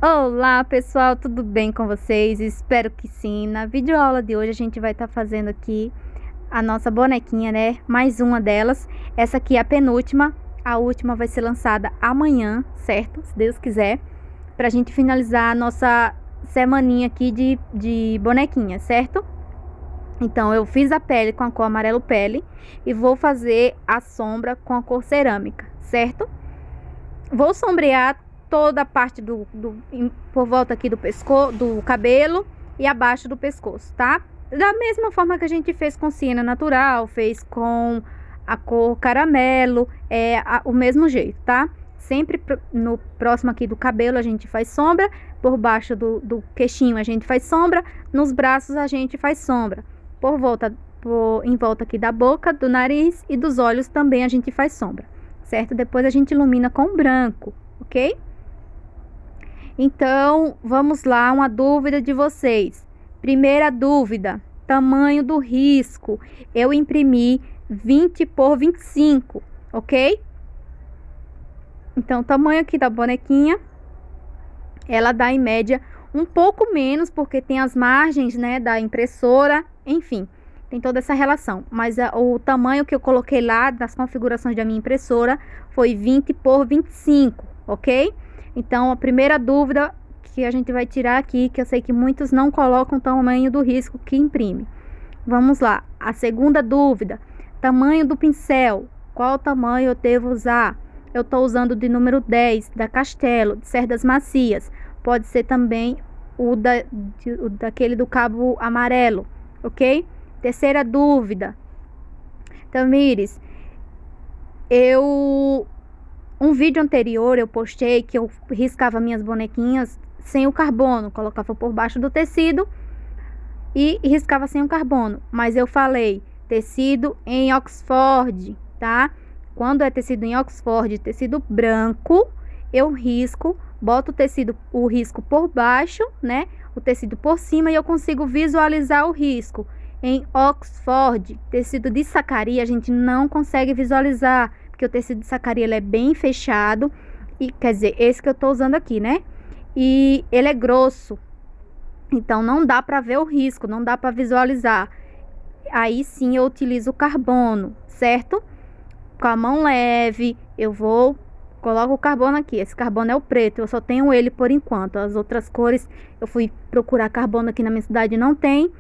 Olá pessoal, tudo bem com vocês? Espero que sim. Na videoaula de hoje a gente vai estar fazendo aqui a nossa bonequinha, né? Mais uma delas. Essa aqui é a penúltima. A última vai ser lançada amanhã, certo? Se Deus quiser. Pra gente finalizar a nossa semaninha aqui de bonequinha, certo? Então eu fiz a pele com a cor amarelo pele e vou fazer a sombra com a cor cerâmica, certo? Vou sombrear toda a parte por volta aqui do pescoço, do cabelo e abaixo do pescoço, tá? Da mesma forma que a gente fez com siena natural, fez com a cor caramelo, o mesmo jeito, tá? Sempre no próximo aqui do cabelo a gente faz sombra, por baixo do queixinho a gente faz sombra, nos braços a gente faz sombra, em volta aqui da boca, do nariz e dos olhos também a gente faz sombra, certo? Depois a gente ilumina com branco, ok? Então, vamos lá, uma dúvida de vocês. Primeira dúvida, tamanho do risco. Eu imprimi 20 por 25, ok? Então, o tamanho aqui da bonequinha, ela dá em média um pouco menos, porque tem as margens, né, da impressora, enfim, tem toda essa relação. Mas o tamanho que eu coloquei lá das configurações da minha impressora foi 20 por 25, ok? Então, a primeira dúvida que a gente vai tirar aqui, que eu sei que muitos não colocam o tamanho do risco que imprime. Vamos lá. A segunda dúvida, tamanho do pincel. Qual tamanho eu devo usar? Eu estou usando de número 10, da Castelo, de cerdas macias. Pode ser também daquele do cabo amarelo, ok? Terceira dúvida. Tamires, um vídeo anterior eu postei que eu riscava minhas bonequinhas sem o carbono, colocava por baixo do tecido e riscava sem o carbono, mas eu falei tecido em Oxford, tá? Quando é tecido em Oxford, tecido branco, eu risco, boto o risco por baixo, né? O tecido por cima e eu consigo visualizar o risco. Em Oxford, tecido de sacaria, a gente não consegue visualizar, porque o tecido de sacaria ele é bem fechado, e quer dizer, esse que eu tô usando aqui, né? E ele é grosso, então não dá para ver o risco, não dá para visualizar. Aí sim eu utilizo o carbono, certo? Com a mão leve, coloco o carbono aqui. Esse carbono é o preto, eu só tenho ele por enquanto. As outras cores, eu fui procurar carbono aqui na minha cidade, não tem.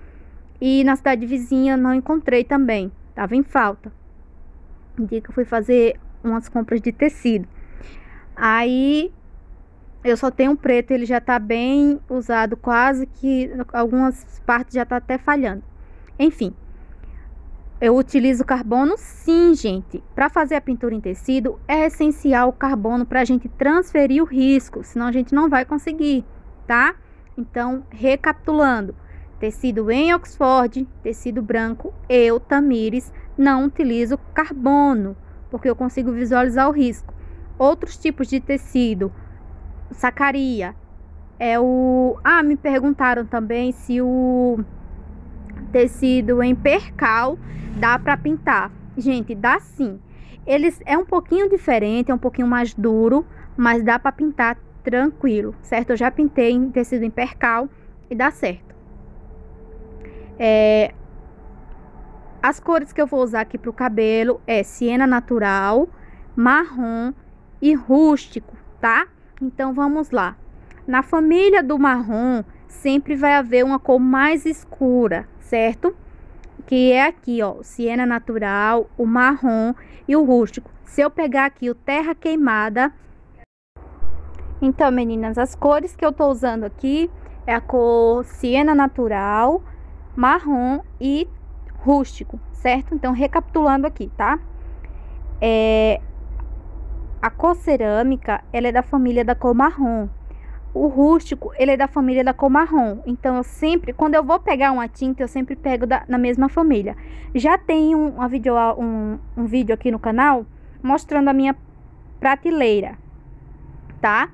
E na cidade vizinha não encontrei também, tava em falta. Um dia que eu fui fazer umas compras de tecido. Aí eu só tenho um preto, ele já tá bem usado, quase que algumas partes já tá até falhando. Enfim, eu utilizo carbono sim, gente. Para fazer a pintura em tecido é essencial o carbono para a gente transferir o risco, senão a gente não vai conseguir, tá? Então, recapitulando. Tecido em Oxford, tecido branco, eu, Tamires, não utilizo carbono, porque eu consigo visualizar o risco. Outros tipos de tecido, sacaria, me perguntaram também se o tecido em percal dá para pintar. Gente, dá sim. É um pouquinho diferente, é um pouquinho mais duro, mas dá para pintar tranquilo, certo? Eu já pintei em tecido em percal e dá certo. As cores que eu vou usar aqui para o cabelo é siena natural, marrom e rústico, tá? Então vamos lá. Na família do marrom sempre vai haver uma cor mais escura, certo? Que é aqui, ó, siena natural, o marrom e o rústico. Se eu pegar aqui o terra queimada, então, meninas, as cores que eu tô usando aqui é a cor siena natural, marrom e rústico, certo? Então, recapitulando aqui, tá? A cor cerâmica, ela é da família da cor marrom. O rústico, ele é da família da cor marrom. Então, quando eu vou pegar uma tinta, eu sempre pego na mesma família. Já tem um vídeo aqui no canal mostrando a minha prateleira, tá?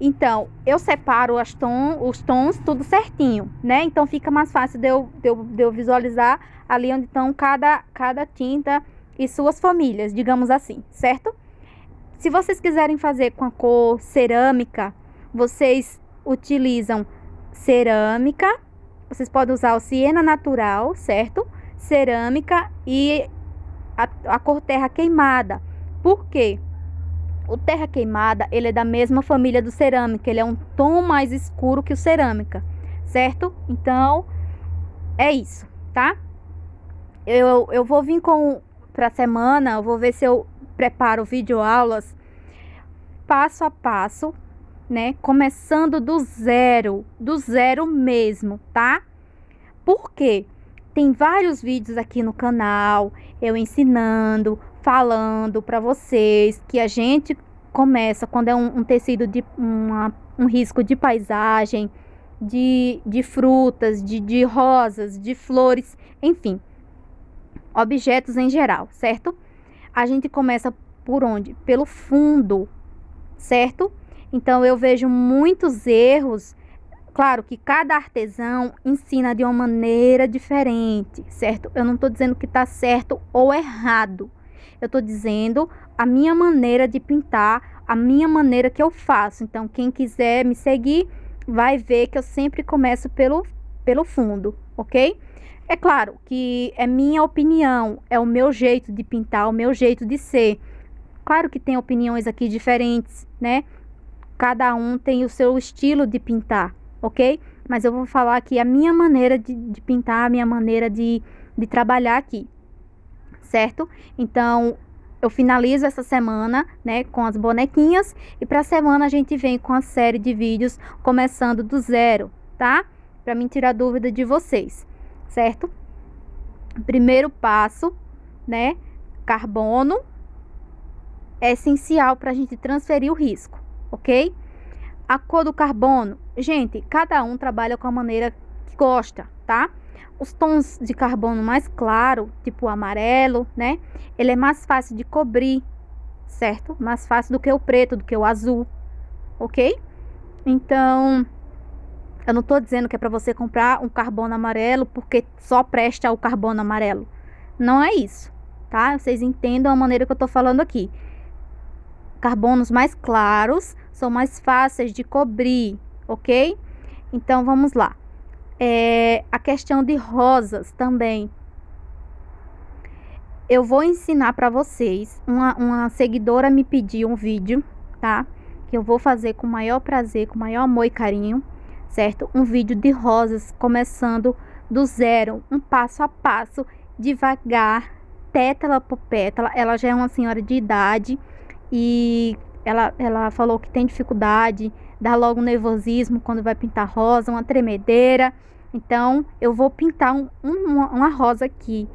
Então, eu separo os tons tudo certinho, né? Então, fica mais fácil de eu visualizar ali onde estão cada tinta e suas famílias, digamos assim, certo? Se vocês quiserem fazer com a cor cerâmica, vocês utilizam cerâmica, vocês podem usar o siena natural, certo? Cerâmica e a cor terra queimada. Por quê? O terra queimada, ele é da mesma família do cerâmica, ele é um tom mais escuro que o cerâmica, certo? Então, é isso, tá? Eu vou vir pra semana, eu vou ver se eu preparo videoaulas passo a passo, né? Começando do zero mesmo, tá? Por quê? Tem vários vídeos aqui no canal, eu ensinando, falando para vocês que a gente começa quando é um tecido de um risco de paisagem, de frutas, de rosas, de flores, enfim, objetos em geral, certo? A gente começa por onde? Pelo fundo, certo? Então eu vejo muitos erros. Claro que cada artesão ensina de uma maneira diferente, certo? Eu não estou dizendo que está certo ou errado. Eu estou dizendo a minha maneira de pintar, a minha maneira que eu faço. Então, quem quiser me seguir, vai ver que eu sempre começo pelo fundo, ok? É claro que é minha opinião, é o meu jeito de pintar, o meu jeito de ser. Claro que tem opiniões aqui diferentes, né? Cada um tem o seu estilo de pintar, ok? Mas eu vou falar aqui a minha maneira de pintar, a minha maneira de trabalhar aqui, certo? Então, eu finalizo essa semana, né, com as bonequinhas. E para a semana a gente vem com a série de vídeos começando do zero, tá? Para mim tirar dúvida de vocês, certo? Primeiro passo, né? Carbono é essencial para a gente transferir o risco, ok? A cor do carbono, gente, cada um trabalha com a maneira que gosta, tá? Os tons de carbono mais claro, tipo o amarelo, né? Ele é mais fácil de cobrir, certo? Mais fácil do que o preto, do que o azul, ok? Então, eu não tô dizendo que é para você comprar um carbono amarelo porque só presta o carbono amarelo. Não é isso, tá? Vocês entendam a maneira que eu tô falando aqui. Carbonos mais claros são mais fáceis de cobrir, ok? Então, vamos lá. A questão de rosas também. Eu vou ensinar para vocês. Uma seguidora me pediu um vídeo, tá? Que eu vou fazer com o maior prazer, com o maior amor e carinho, certo? Um vídeo de rosas, começando do zero, um passo a passo, devagar, pétala por pétala. Ela já é uma senhora de idade e ela falou que tem dificuldade, dá logo um nervosismo quando vai pintar rosa, uma tremedeira. Então, eu vou pintar uma rosa aqui,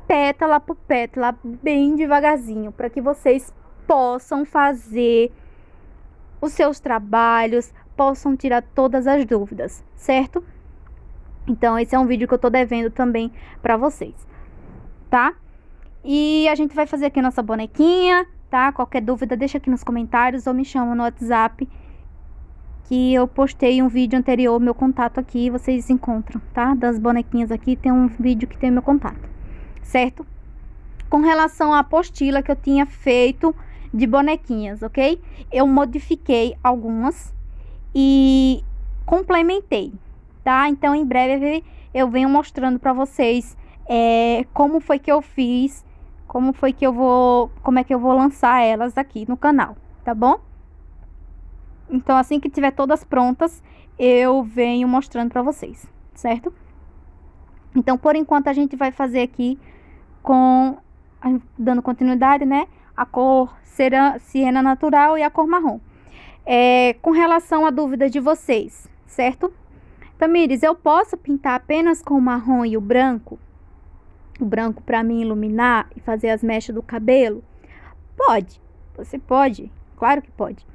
pétala por pétala, bem devagarzinho, para que vocês possam fazer os seus trabalhos, possam tirar todas as dúvidas, certo? Então, esse é um vídeo que eu tô devendo também para vocês, tá? E a gente vai fazer aqui nossa bonequinha, tá? Qualquer dúvida, deixa aqui nos comentários ou me chama no WhatsApp, que eu postei um vídeo anterior, meu contato aqui, vocês encontram, tá? Das bonequinhas aqui, tem um vídeo que tem meu contato, certo? Com relação à apostila que eu tinha feito de bonequinhas, ok? Eu modifiquei algumas e complementei, tá? Então, em breve eu venho mostrando para vocês como foi que eu fiz, como é que eu vou lançar elas aqui no canal, tá bom? Então, assim que tiver todas prontas, eu venho mostrando para vocês, certo? Então, por enquanto, a gente vai fazer aqui dando continuidade, né? A cor siena natural e a cor marrom. Com relação à dúvida de vocês, certo? Tamires, eu posso pintar apenas com o marrom e o branco? O branco para mim iluminar e fazer as mechas do cabelo? Pode, você pode, claro que pode.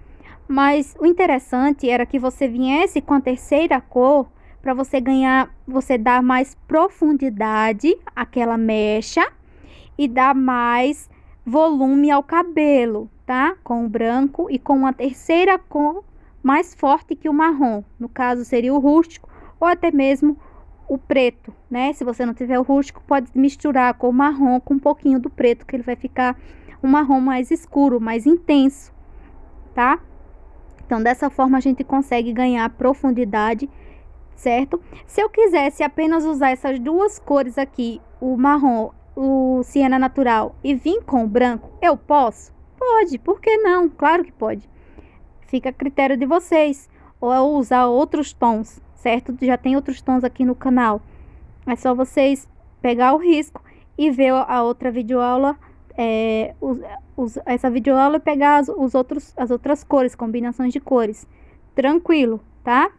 Mas o interessante era que você viesse com a terceira cor para você dar mais profundidade àquela mecha e dar mais volume ao cabelo, tá? Com o branco e com uma terceira cor mais forte que o marrom. No caso, seria o rústico ou até mesmo o preto, né? Se você não tiver o rústico, pode misturar a cor marrom com um pouquinho do preto, que ele vai ficar um marrom mais escuro, mais intenso, tá? Então, dessa forma, a gente consegue ganhar profundidade, certo? Se eu quisesse apenas usar essas duas cores aqui, o marrom, o siena natural, e vir com o branco, eu posso? Pode, por que não? Claro que pode. Fica a critério de vocês. Ou eu usar outros tons, certo? Já tem outros tons aqui no canal. É só vocês pegar o risco e ver a outra videoaula, essa videoaula e pegar as outras cores, combinações de cores. Tranquilo, tá?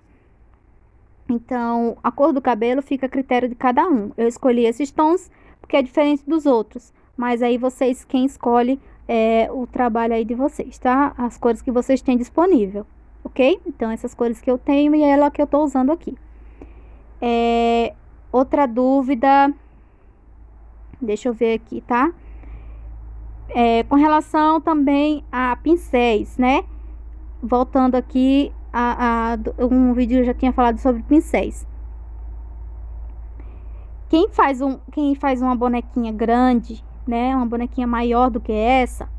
Então, a cor do cabelo fica a critério de cada um. Eu escolhi esses tons porque é diferente dos outros. Mas aí vocês, quem escolhe o trabalho aí de vocês, tá? As cores que vocês têm disponível, ok? Então, essas cores que eu tenho e ela que eu tô usando aqui. Outra dúvida, deixa eu ver aqui, tá? Com relação também a pincéis, né? Voltando aqui um vídeo eu já tinha falado sobre pincéis. Quem faz uma bonequinha grande, né? Uma bonequinha maior do que essa,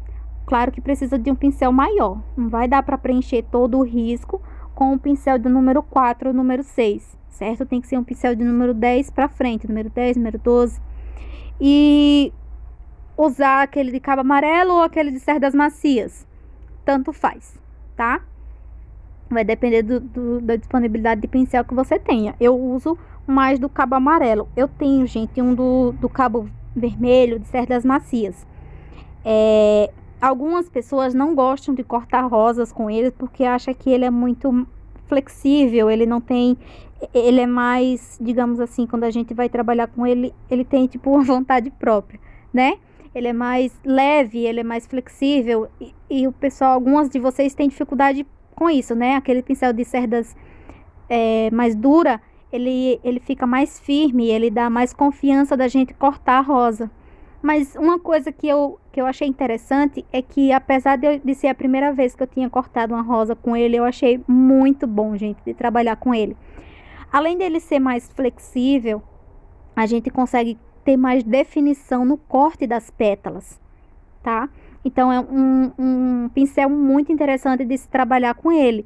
claro que precisa de um pincel maior. Não vai dar para preencher todo o risco com o pincel do número 4 ou número 6, certo? Tem que ser um pincel de número 10 para frente, número 10, número 12. E usar aquele de cabo amarelo ou aquele de cerdas macias, tanto faz, tá? Vai depender da disponibilidade de pincel que você tenha. Eu uso mais do cabo amarelo. Eu tenho, gente, um do cabo vermelho, de cerdas macias. Algumas pessoas não gostam de cortar rosas com ele porque acham que ele é muito flexível, ele é mais, digamos assim, quando a gente vai trabalhar com ele, ele tem tipo uma vontade própria, né? Ele é mais leve, ele é mais flexível e o pessoal, algumas de vocês têm dificuldade com isso, né? Aquele pincel de cerdas mais dura, ele fica mais firme, ele dá mais confiança da gente cortar a rosa. Mas uma coisa que eu achei interessante é que, apesar de ser a primeira vez que eu tinha cortado uma rosa com ele, eu achei muito bom, gente, de trabalhar com ele. Além dele ser mais flexível, a gente consegue ter mais definição no corte das pétalas, tá? Então, é um pincel muito interessante de se trabalhar com ele.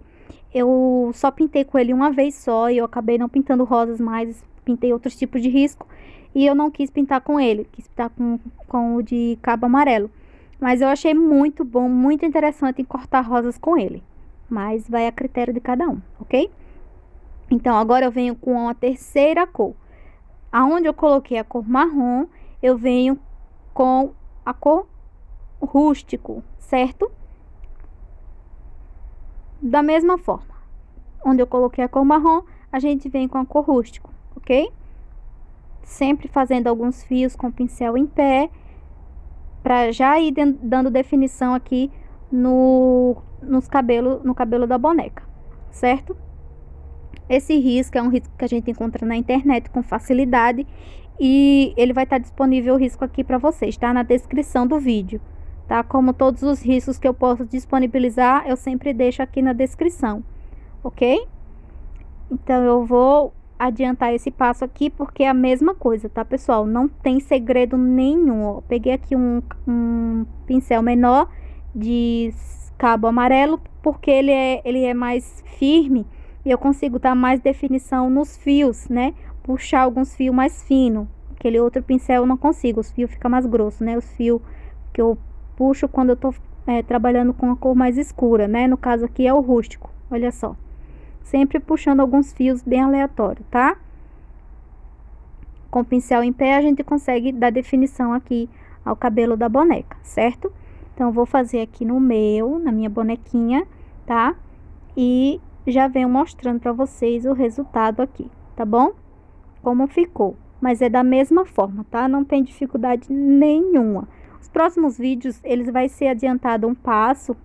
Eu só pintei com ele uma vez só e eu acabei não pintando rosas mais, pintei outros tipos de risco. E eu não quis pintar com ele, quis pintar com o de cabo amarelo. Mas eu achei muito bom, muito interessante em cortar rosas com ele. Mas vai a critério de cada um, ok? Então, agora eu venho com a terceira cor. Aonde eu coloquei a cor marrom, eu venho com a cor rústico, certo? Da mesma forma. Onde eu coloquei a cor marrom, a gente vem com a cor rústico, ok? Sempre fazendo alguns fios com o pincel em pé, para já ir dando definição aqui no cabelo da boneca, certo? Esse risco é um risco que a gente encontra na internet com facilidade e ele vai estar disponível o risco aqui para vocês, tá? Na descrição do vídeo, tá? Como todos os riscos que eu posso disponibilizar, eu sempre deixo aqui na descrição, ok? Então, eu vou adiantar esse passo aqui porque é a mesma coisa, tá, pessoal? Não tem segredo nenhum, ó. Peguei aqui um pincel menor de cabo amarelo porque ele é mais firme e eu consigo dar mais definição nos fios, né? Puxar alguns fios mais finos. Aquele outro pincel eu não consigo, os fios ficam mais grossos, né? Os fios que eu puxo quando eu tô trabalhando com a cor mais escura, né? No caso aqui é o rústico, olha só. Sempre puxando alguns fios bem aleatórios, tá? Com o pincel em pé, a gente consegue dar definição aqui ao cabelo da boneca, certo? Então, eu vou fazer aqui na minha bonequinha, tá? E já venho mostrando pra vocês o resultado aqui, tá bom? Como ficou. Mas é da mesma forma, tá? Não tem dificuldade nenhuma. Os próximos vídeos, eles vai ser adiantado um passo,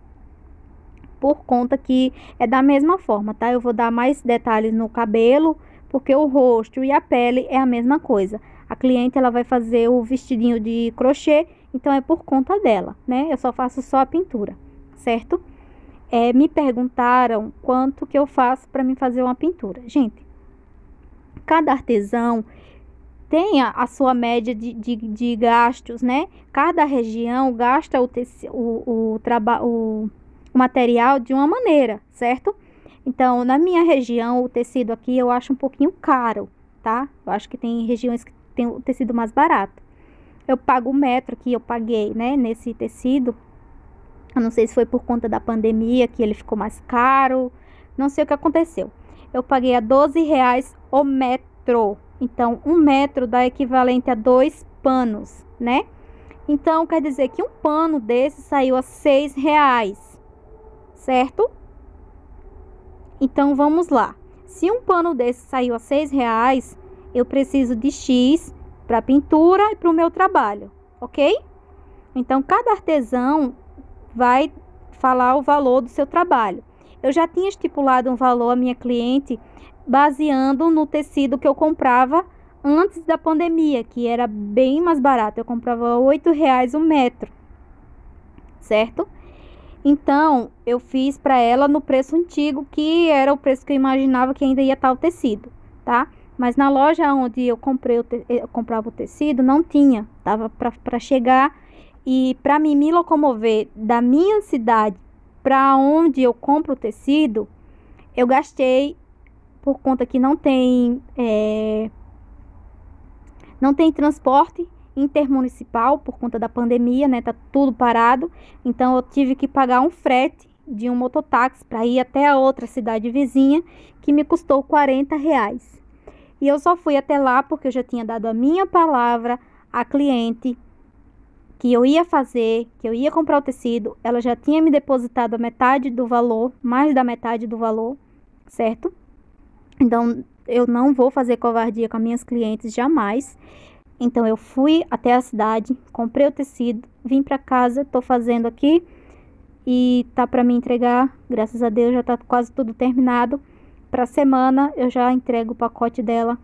por conta que é da mesma forma, tá? Eu vou dar mais detalhes no cabelo, porque o rosto e a pele é a mesma coisa. A cliente, ela vai fazer o vestidinho de crochê, então é por conta dela, né? Eu só faço só a pintura, certo? Me perguntaram quanto que eu faço para mim fazer uma pintura. Gente, cada artesão tem a sua média de gastos, né? Cada região gasta o o material de uma maneira, certo? Então, na minha região, o tecido aqui eu acho um pouquinho caro, tá? Eu acho que tem regiões que tem o tecido mais barato. Eu pago o metro que eu paguei, né, nesse tecido. Eu não sei se foi por conta da pandemia que ele ficou mais caro. Não sei o que aconteceu. Eu paguei a R$ 12 o metro. Então, um metro dá equivalente a 2 panos, né? Então, quer dizer que um pano desse saiu a R$ 6, certo? Então, vamos lá. Se um pano desse saiu a R$ 6, eu preciso de X para pintura e para o meu trabalho, ok? Então, cada artesão vai falar o valor do seu trabalho. Eu já tinha estipulado um valor à minha cliente baseando no tecido que eu comprava antes da pandemia, que era bem mais barato. Eu comprava R$ 8 o metro, certo? Então, eu fiz para ela no preço antigo, que era o preço que eu imaginava que ainda ia estar o tecido, tá? Mas na loja onde eu comprava o tecido, não tinha. Tava para chegar. E para mim me locomover da minha cidade para onde eu compro o tecido, eu gastei, por conta que não tem transporte intermunicipal por conta da pandemia, né? Tá tudo parado. Então eu tive que pagar um frete de um mototáxi para ir até a outra cidade vizinha, que me custou R$ 40. E eu só fui até lá porque eu já tinha dado a minha palavra à cliente que eu ia fazer, que eu ia comprar o tecido. Ela já tinha me depositado a metade do valor, mais da metade do valor, certo? Então, eu não vou fazer covardia com as minhas clientes, jamais. Então, eu fui até a cidade, comprei o tecido, vim para casa, tô fazendo aqui e tá para me entregar, graças a Deus, já tá quase tudo terminado. Para semana, eu já entrego o pacote dela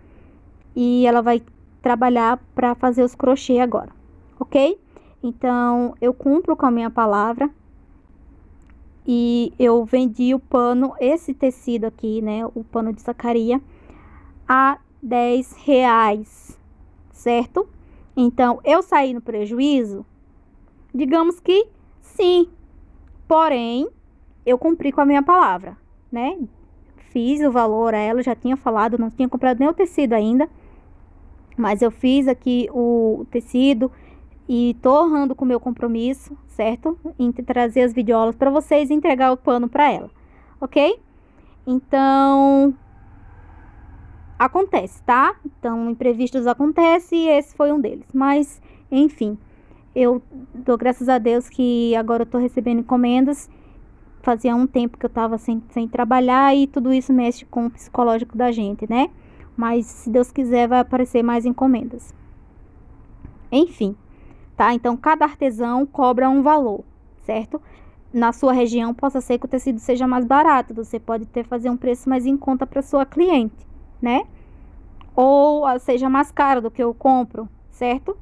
e ela vai trabalhar para fazer os crochê agora, ok? Então, eu cumpro com a minha palavra e eu vendi o pano, esse tecido aqui, né, o pano de sacaria, a R$ 10, certo? Então, eu saí no prejuízo? Digamos que sim, porém, eu cumpri com a minha palavra, né? Fiz o valor a ela, já tinha falado, não tinha comprado nem o tecido ainda, mas eu fiz aqui o tecido e tô honrando com o meu compromisso, certo? Em trazer as videoaulas para vocês e entregar o pano para ela, ok? Então, acontece, tá? Então, imprevistos acontecem e esse foi um deles. Mas, enfim, eu dou graças a Deus que agora eu tô recebendo encomendas. Fazia um tempo que eu tava sem trabalhar e tudo isso mexe com o psicológico da gente, né? Mas, se Deus quiser, vai aparecer mais encomendas. Enfim, tá? Então, cada artesão cobra um valor, certo? Na sua região, possa ser que o tecido seja mais barato. Você pode fazer um preço mais em conta para sua cliente, né? Ou seja mais caro do que eu compro, certo?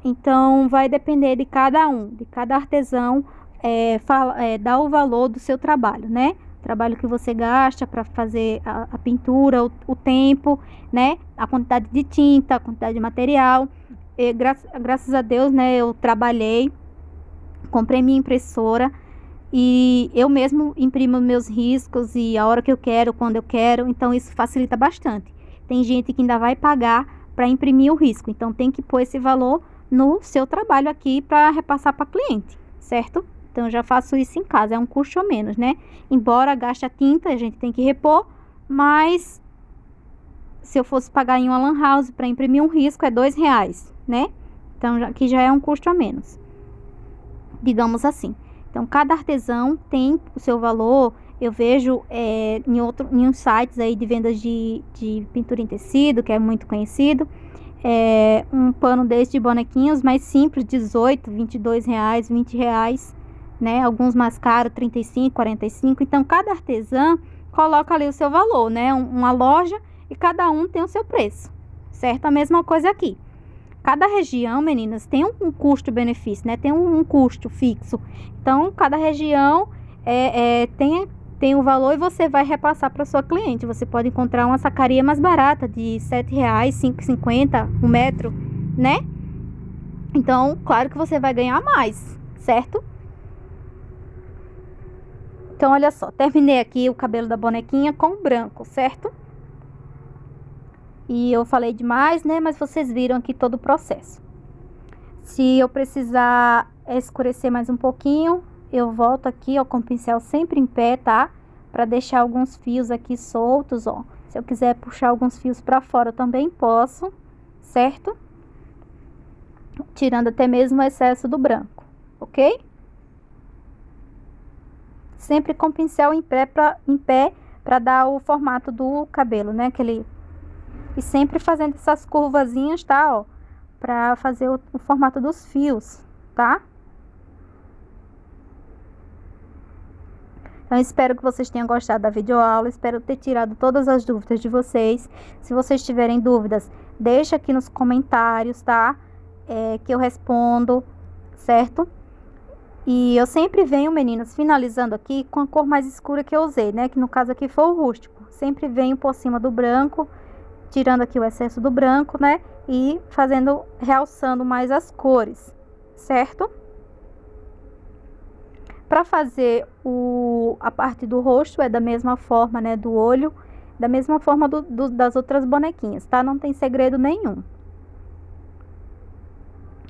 Então, vai depender de cada um, de cada artesão, dar o valor do seu trabalho, né? Trabalho que você gasta para fazer a pintura, o tempo, né? A quantidade de tinta, a quantidade de material. E, graças a Deus, né? Eu trabalhei, comprei minha impressora e eu mesmo imprimo meus riscos e a hora que eu quero, quando eu quero. Então, isso facilita bastante. Tem gente que ainda vai pagar para imprimir o risco. Então, tem que pôr esse valor no seu trabalho aqui para repassar para cliente, certo? Então, eu já faço isso em casa, é um custo a menos, né? Embora gaste a tinta, a gente tem que repor, mas se eu fosse pagar em uma lan house para imprimir um risco, é R$ 2, né? Então, aqui já é um custo a menos, digamos assim. Então, cada artesão tem o seu valor. Eu vejo em uns sites aí de vendas de pintura em tecido, que é muito conhecido, um pano desse de bonequinhos mais simples, R$ 18, R$ 22, R$ 20, né? Alguns mais caros, 35, 45. Então, cada artesã coloca ali o seu valor, né? Uma loja e cada um tem o seu preço, certo? A mesma coisa aqui. Cada região, meninas, tem um custo-benefício, né? Tem um custo fixo. Então, cada região tem um valor e você vai repassar para sua cliente. Você pode encontrar uma sacaria mais barata de R$ 7, R$ 5,50 um metro, né? Então, claro que você vai ganhar mais, certo? Então, olha só, terminei aqui o cabelo da bonequinha com branco, certo? E eu falei demais, né? Mas vocês viram aqui todo o processo. Se eu precisar escurecer mais um pouquinho, eu volto aqui, ó, com o pincel sempre em pé, tá? Pra deixar alguns fios aqui soltos, ó. Se eu quiser puxar alguns fios pra fora, eu também posso, certo? Tirando até mesmo o excesso do branco, ok? Sempre com o pincel em pé pra dar o formato do cabelo, né? E sempre fazendo essas curvazinhas, tá? Ó, pra fazer o formato dos fios, tá? Então, espero que vocês tenham gostado da videoaula, espero ter tirado todas as dúvidas de vocês. Se vocês tiverem dúvidas, deixa aqui nos comentários, tá? Que eu respondo, certo? E eu sempre venho, meninas, finalizando aqui com a cor mais escura que eu usei, né? Que no caso aqui foi o rústico. Sempre venho por cima do branco, tirando aqui o excesso do branco, né? E realçando mais as cores, certo? Para fazer a parte do rosto é da mesma forma, né? Do olho, da mesma forma das outras bonequinhas, tá? Não tem segredo nenhum.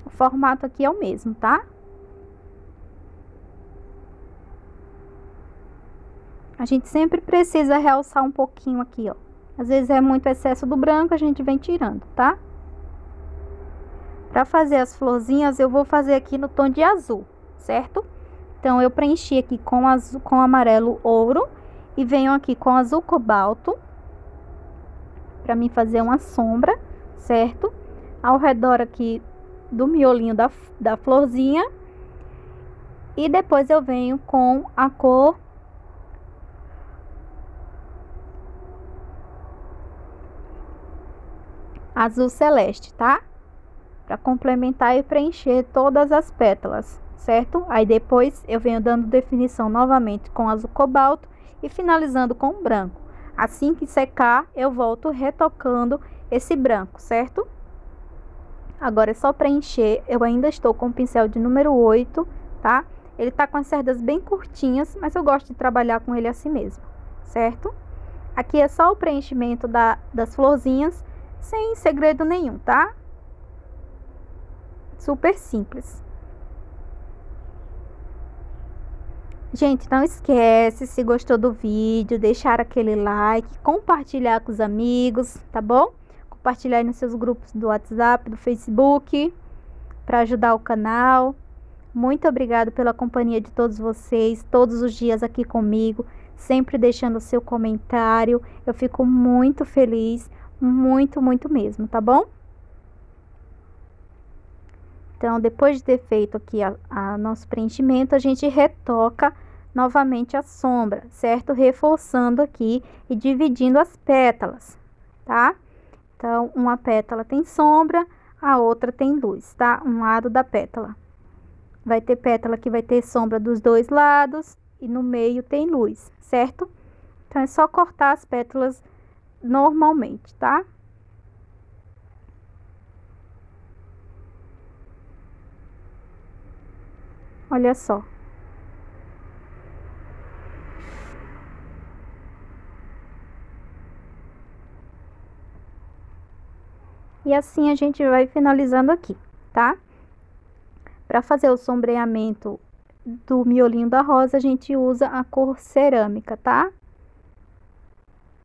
O formato aqui é o mesmo, tá? A gente sempre precisa realçar um pouquinho aqui, ó. Às vezes é muito excesso do branco, a gente vem tirando, tá? Para fazer as florzinhas, eu vou fazer aqui no tom de azul, certo? Então, eu preenchi aqui com amarelo ouro e venho aqui com azul cobalto para mim fazer uma sombra, certo? Ao redor aqui do miolinho da florzinha. E depois eu venho com a cor azul celeste, tá? Para complementar e preencher todas as pétalas, certo? Aí depois eu venho dando definição novamente com azul cobalto e finalizando com branco. Assim que secar, eu volto retocando esse branco, certo? Agora é só preencher. Eu ainda estou com o pincel de número 8, tá? Ele tá com as cerdas bem curtinhas, mas eu gosto de trabalhar com ele assim mesmo, certo? Aqui é só o preenchimento das florzinhas, sem segredo nenhum, tá? Super simples. Gente, não esquece, se gostou do vídeo, deixar aquele like, compartilhar com os amigos, tá bom? Compartilhar aí nos seus grupos do WhatsApp, do Facebook, para ajudar o canal. Muito obrigada pela companhia de todos vocês, todos os dias aqui comigo, sempre deixando o seu comentário. Eu fico muito feliz, muito, muito mesmo, tá bom? Então, depois de ter feito aqui nosso preenchimento, a gente retoca novamente a sombra, certo? Reforçando aqui e dividindo as pétalas, tá? Então, uma pétala tem sombra, a outra tem luz, tá? Um lado da pétala. Vai ter pétala que vai ter sombra dos dois lados e no meio tem luz, certo? Então, é só cortar as pétalas normalmente, tá? Olha só. E assim a gente vai finalizando aqui, tá? Para fazer o sombreamento do miolinho da rosa, a gente usa a cor cerâmica, tá?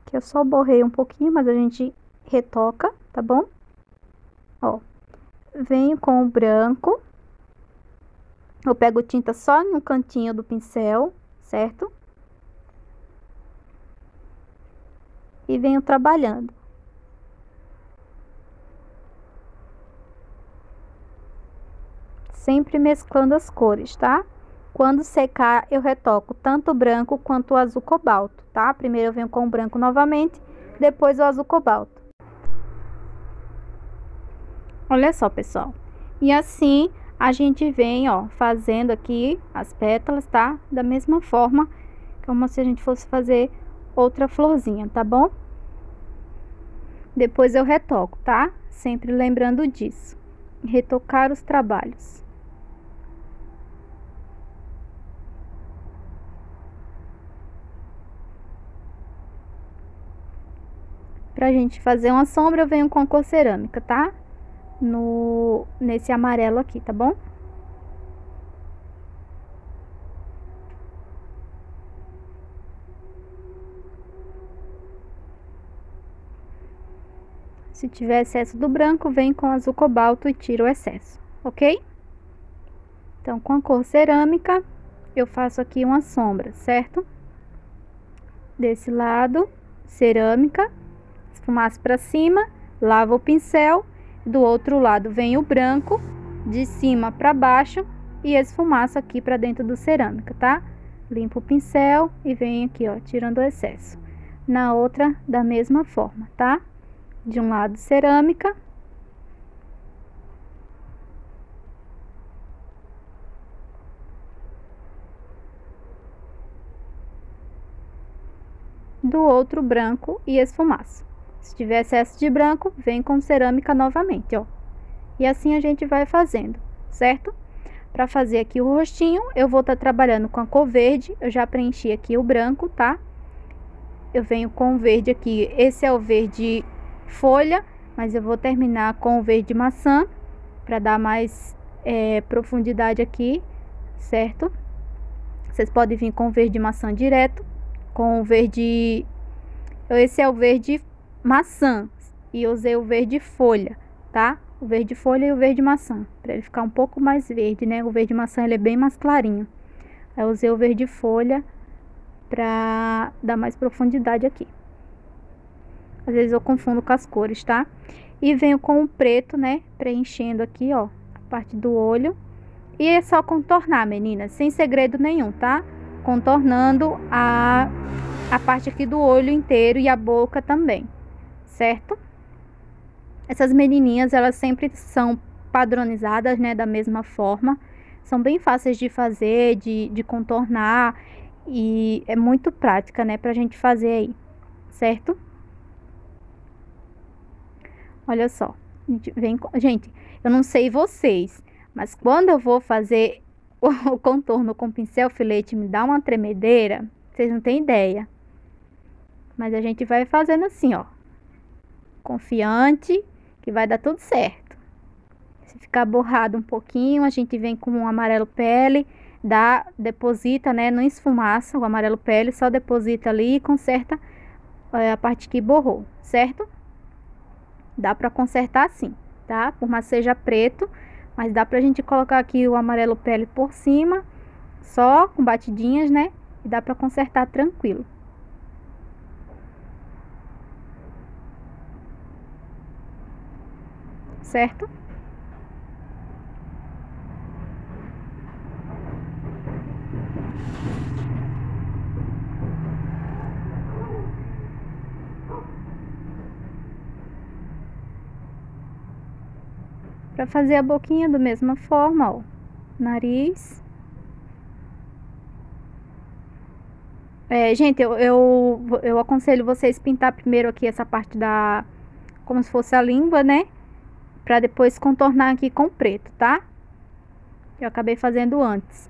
Que eu só borrei um pouquinho, mas a gente retoca, tá bom? Ó, venho com o branco. Eu pego tinta só no cantinho do pincel, certo? E venho trabalhando. Sempre mesclando as cores, tá? Quando secar, eu retoco tanto o branco quanto o azul cobalto, tá? Primeiro eu venho com o branco novamente, depois o azul cobalto. Olha só, pessoal. E assim a gente vem, ó, fazendo aqui as pétalas, tá? Da mesma forma, como se a gente fosse fazer outra florzinha, tá bom? Depois eu retoco, tá? Sempre lembrando disso. Retocar os trabalhos. Pra gente fazer uma sombra, eu venho com a cor cerâmica, tá? Nesse amarelo aqui, tá bom? Se tiver excesso do branco, vem com azul cobalto e tira o excesso, ok? Então, com a cor cerâmica, eu faço aqui uma sombra, certo? Desse lado, cerâmica, esfumaço para cima, lavo o pincel. Do outro lado vem o branco, de cima para baixo, e esfumaço aqui para dentro do cerâmica, tá? Limpo o pincel e venho aqui, ó, tirando o excesso. Na outra, da mesma forma, tá? De um lado, cerâmica. Do outro, branco e esfumaço. Se tiver excesso de branco, vem com cerâmica novamente, ó. E assim a gente vai fazendo, certo? Para fazer aqui o rostinho, eu vou estar trabalhando com a cor verde. Eu já preenchi aqui o branco, tá? Eu venho com o verde aqui. Esse é o verde folha, mas eu vou terminar com o verde maçã para dar mais profundidade aqui, certo? Vocês podem vir com o verde maçã direto, com o verde... Esse é o verde maçã e eu usei o verde folha, tá? O verde folha e o verde maçã, para ele ficar um pouco mais verde, né? O verde maçã ele é bem mais clarinho. Aí eu usei o verde folha para dar mais profundidade aqui. Às vezes eu confundo com as cores, tá? E venho com o preto, né? Preenchendo aqui, ó, a parte do olho. E é só contornar, meninas, sem segredo nenhum, tá? Contornando a parte aqui do olho inteiro e a boca também, certo? Essas menininhas, elas sempre são padronizadas, né, da mesma forma. São bem fáceis de fazer, de contornar. E é muito prática, né, pra gente fazer aí, certo? Olha só. Gente, eu não sei vocês, mas quando eu vou fazer o contorno com pincel filete, me dá uma tremedeira. Vocês não têm ideia. Mas a gente vai fazendo assim, ó. Confiante que vai dar tudo certo. Se ficar borrado um pouquinho, a gente vem com um amarelo pele, deposita, né, não esfumaça o amarelo pele, só deposita ali e conserta a parte que borrou, certo? Dá pra consertar assim, tá? Por mais seja preto, mas dá pra gente colocar aqui o amarelo pele por cima, só com batidinhas, né? E dá pra consertar tranquilo. Certo? Para fazer a boquinha da mesma forma, ó. Nariz. Gente, eu aconselho vocês pintar primeiro aqui essa parte como se fosse a língua, né? Pra depois contornar aqui com preto, tá? Eu acabei fazendo antes.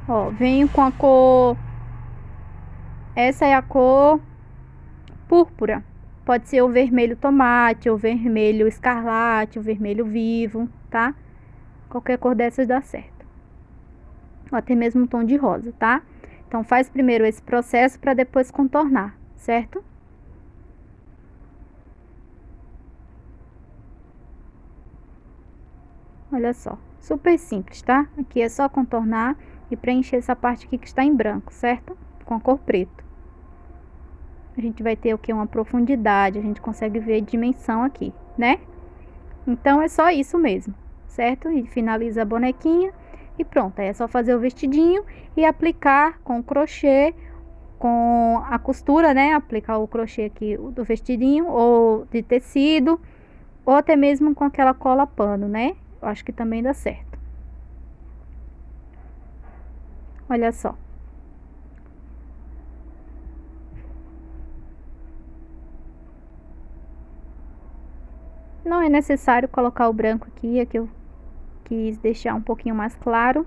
Ó, venho com a cor... Essa é a cor púrpura. Pode ser o vermelho tomate, o vermelho escarlate, o vermelho vivo, tá? Qualquer cor dessas dá certo. Ou até mesmo um tom de rosa, tá? Então, faz primeiro esse processo para depois contornar, certo? Olha só, super simples, tá? Aqui é só contornar e preencher essa parte aqui que está em branco, certo? Com a cor preto. A gente vai ter o que? Uma profundidade, a gente consegue ver a dimensão aqui, né? Então, é só isso mesmo, certo? E finaliza a bonequinha e pronto. Aí é só fazer o vestidinho e aplicar com crochê, com a costura, né? Aplicar o crochê aqui do vestidinho ou de tecido, ou até mesmo com aquela cola pano, né? Eu acho que também dá certo. Olha só. Não é necessário colocar o branco aqui, é que eu quis deixar um pouquinho mais claro.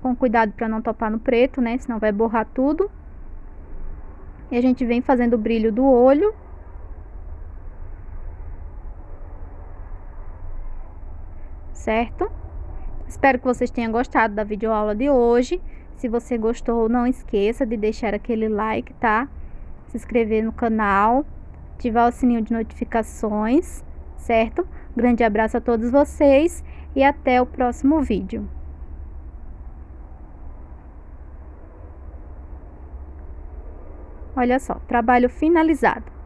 Com cuidado para não topar no preto, né? Senão vai borrar tudo. E a gente vem fazendo o brilho do olho. Certo? Espero que vocês tenham gostado da videoaula de hoje. Se você gostou, não esqueça de deixar aquele like, tá? Se inscrever no canal, ativar o sininho de notificações, certo? Grande abraço a todos vocês e até o próximo vídeo. Olha só, trabalho finalizado.